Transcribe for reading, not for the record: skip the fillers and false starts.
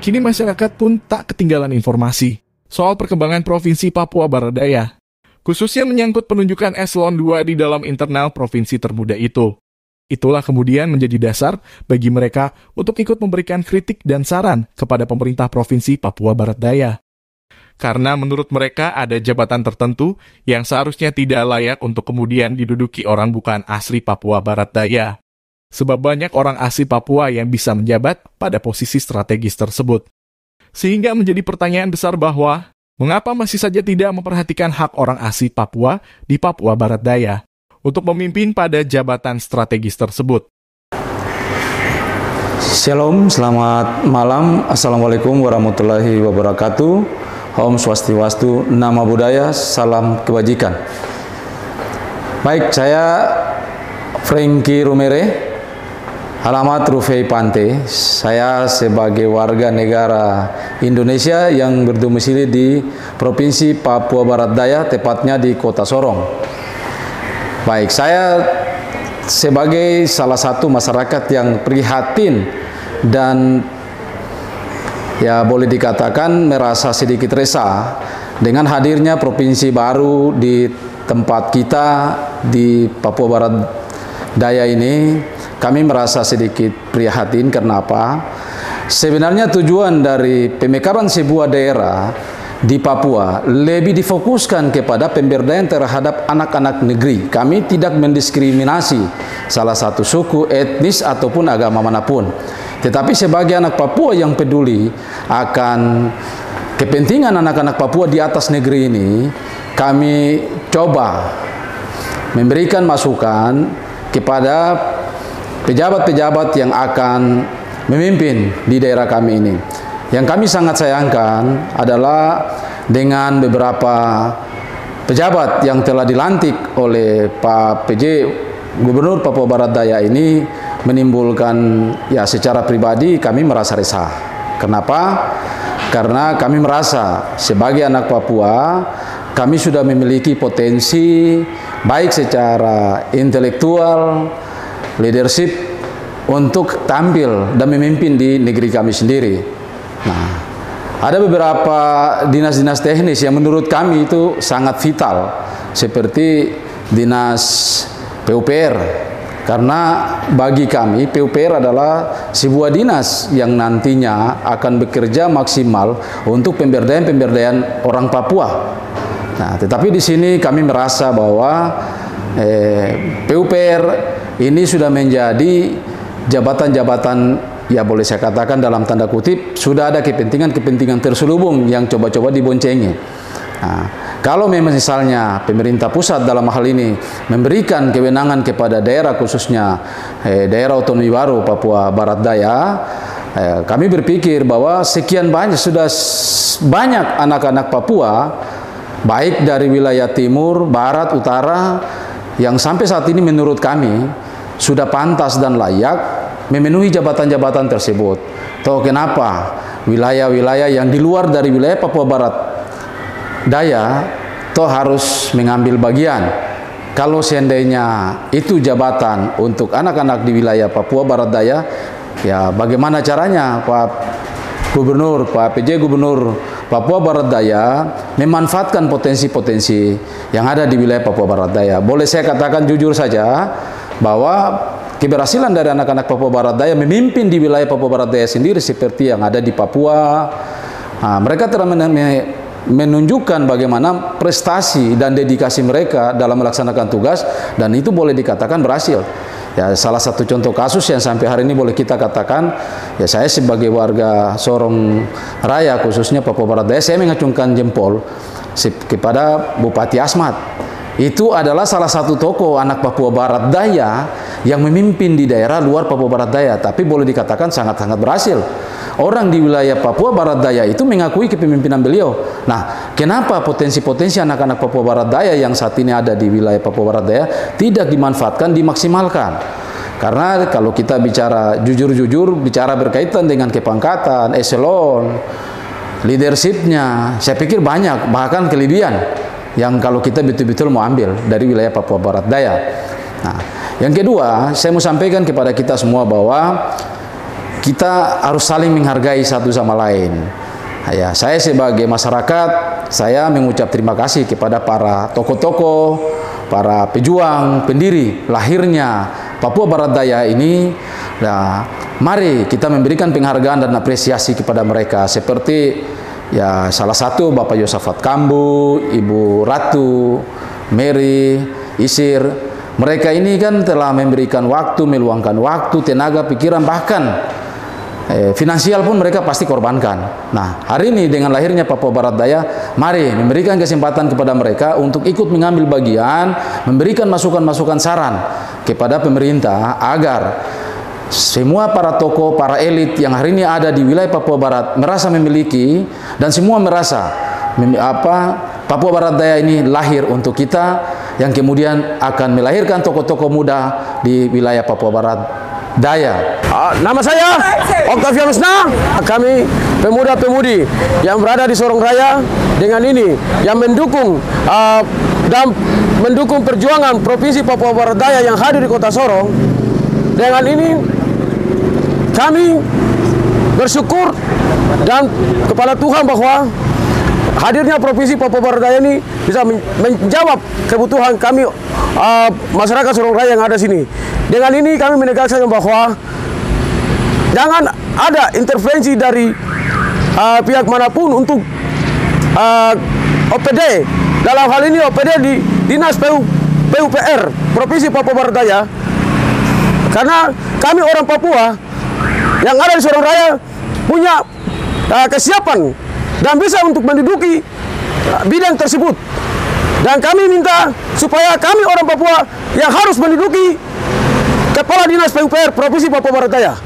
Kini masyarakat pun tak ketinggalan informasi soal perkembangan Provinsi Papua Barat Daya, khususnya menyangkut penunjukan eselon 2 di dalam internal provinsi termuda itu. Itulah kemudian menjadi dasar bagi mereka untuk ikut memberikan kritik dan saran kepada pemerintah Provinsi Papua Barat Daya. Karena menurut mereka ada jabatan tertentu yang seharusnya tidak layak untuk kemudian diduduki orang bukan asli Papua Barat Daya. Sebab banyak orang asli Papua yang bisa menjabat pada posisi strategis tersebut. Sehingga menjadi pertanyaan besar bahwa, mengapa masih saja tidak memperhatikan hak orang asli Papua di Papua Barat Daya untuk memimpin pada jabatan strategis tersebut? Shalom, selamat malam. Assalamualaikum warahmatullahi wabarakatuh. Om Swastiwastu, Nama Budaya, Salam Kebajikan. Baik, saya Frankie Rumere, alamat Rufai Pante. Saya sebagai warga negara Indonesia yang berdomisili di Provinsi Papua Barat Daya, tepatnya di Kota Sorong. Baik, saya sebagai salah satu masyarakat yang prihatin dan ya boleh dikatakan merasa sedikit resah dengan hadirnya provinsi baru di tempat kita di Papua Barat Daya ini. Kami merasa sedikit prihatin karena apa? Sebenarnya tujuan dari pemekaran sebuah daerah di Papua lebih difokuskan kepada pemberdayaan terhadap anak-anak negeri. Kami tidak mendiskriminasi salah satu suku, etnis ataupun agama manapun. Tetapi sebagai anak Papua yang peduli akan kepentingan anak-anak Papua di atas negeri ini, kami coba memberikan masukan kepada pejabat-pejabat yang akan memimpin di daerah kami ini. Yang kami sangat sayangkan adalah dengan beberapa pejabat yang telah dilantik oleh Pak PJ Gubernur Papua Barat Daya ini menimbulkan ya secara pribadi kami merasa resah. Kenapa? Karena kami merasa sebagai anak Papua kami sudah memiliki potensi baik secara intelektual, leadership untuk tampil dan memimpin di negeri kami sendiri. Nah, ada beberapa dinas-dinas teknis yang menurut kami itu sangat vital, seperti dinas PUPR. Karena bagi kami PUPR adalah sebuah dinas yang nantinya akan bekerja maksimal untuk pemberdayaan orang Papua. Nah, tetapi di sini kami merasa bahwa PUPR ini sudah menjadi jabatan-jabatan, ya boleh saya katakan dalam tanda kutip, sudah ada kepentingan-kepentingan terselubung yang coba-coba diboncengi. Nah, kalau memang misalnya pemerintah pusat dalam hal ini memberikan kewenangan kepada daerah, khususnya daerah otonomi baru Papua Barat Daya, kami berpikir bahwa sekian banyak, sudah banyak anak-anak Papua, baik dari wilayah timur, barat, utara, yang sampai saat ini menurut kami sudah pantas dan layak memenuhi jabatan-jabatan tersebut. Tahu kenapa wilayah-wilayah yang di luar dari wilayah Papua Barat Daya toh harus mengambil bagian? Kalau seandainya itu jabatan untuk anak-anak di wilayah Papua Barat Daya, ya bagaimana caranya Pak Gubernur, Pak PJ Gubernur Papua Barat Daya memanfaatkan potensi-potensi yang ada di wilayah Papua Barat Daya? Boleh saya katakan jujur saja bahwa keberhasilan dari anak-anak Papua Barat Daya memimpin di wilayah Papua Barat Daya sendiri seperti yang ada di Papua, mereka telah menunjukkan bagaimana prestasi dan dedikasi mereka dalam melaksanakan tugas, dan itu boleh dikatakan berhasil. Ya, salah satu contoh kasus yang sampai hari ini boleh kita katakan, ya saya sebagai warga Sorong Raya, khususnya Papua Barat Daya, saya mengacungkan jempol kepada Bupati Asmat. Itu adalah salah satu tokoh anak Papua Barat Daya yang memimpin di daerah luar Papua Barat Daya, tapi boleh dikatakan sangat-sangat berhasil. Orang di wilayah Papua Barat Daya itu mengakui kepemimpinan beliau. Nah, kenapa potensi-potensi anak-anak Papua Barat Daya yang saat ini ada di wilayah Papua Barat Daya tidak dimanfaatkan, dimaksimalkan? Karena kalau kita bicara jujur-jujur, bicara berkaitan dengan kepangkatan, eselon, leadershipnya, saya pikir banyak, bahkan kelebihan yang kalau kita betul-betul mau ambil dari wilayah Papua Barat Daya. Nah, yang kedua, saya mau sampaikan kepada kita semua bahwa kita harus saling menghargai satu sama lain. Ya, saya sebagai masyarakat, saya mengucap terima kasih kepada para tokoh-tokoh, para pejuang, pendiri lahirnya Papua Barat Daya ini. Nah, mari kita memberikan penghargaan dan apresiasi kepada mereka, seperti ya salah satu Bapak Yosafat Kambu, Ibu Ratu, Mary, Isir. Mereka ini kan telah memberikan waktu, meluangkan waktu, tenaga, pikiran, bahkan finansial pun mereka pasti korbankan. Nah, hari ini dengan lahirnya Papua Barat Daya, mari memberikan kesempatan kepada mereka untuk ikut mengambil bagian, memberikan masukan-masukan saran kepada pemerintah agar semua para tokoh, para elit yang hari ini ada di wilayah Papua Barat merasa memiliki, dan semua merasa Papua Barat Daya ini lahir untuk kita, yang kemudian akan melahirkan tokoh-tokoh muda di wilayah Papua Barat Daya. Nama saya Octavianus Nah. Kami pemuda-pemudi yang berada di Sorong Raya dengan ini yang mendukung dan mendukung perjuangan Provinsi Papua Barat Daya yang hadir di Kota Sorong. Dengan ini kami bersyukur dan kepada Tuhan bahwa hadirnya Provinsi Papua Barat Daya ini bisa menjawab kebutuhan kami masyarakat Sorong Raya yang ada sini. Dengan ini kami menegaskan bahwa jangan ada intervensi dari pihak manapun untuk OPD. Dalam hal ini OPD di Dinas PUPR Provinsi Papua Barat Daya. Karena kami orang Papua yang ada di Sorong Raya punya kesiapan dan bisa untuk menduduki bidang tersebut. Dan kami minta supaya kami orang Papua yang harus menduduki Kepala Dinas PUPR Provinsi Papua Barat Daya.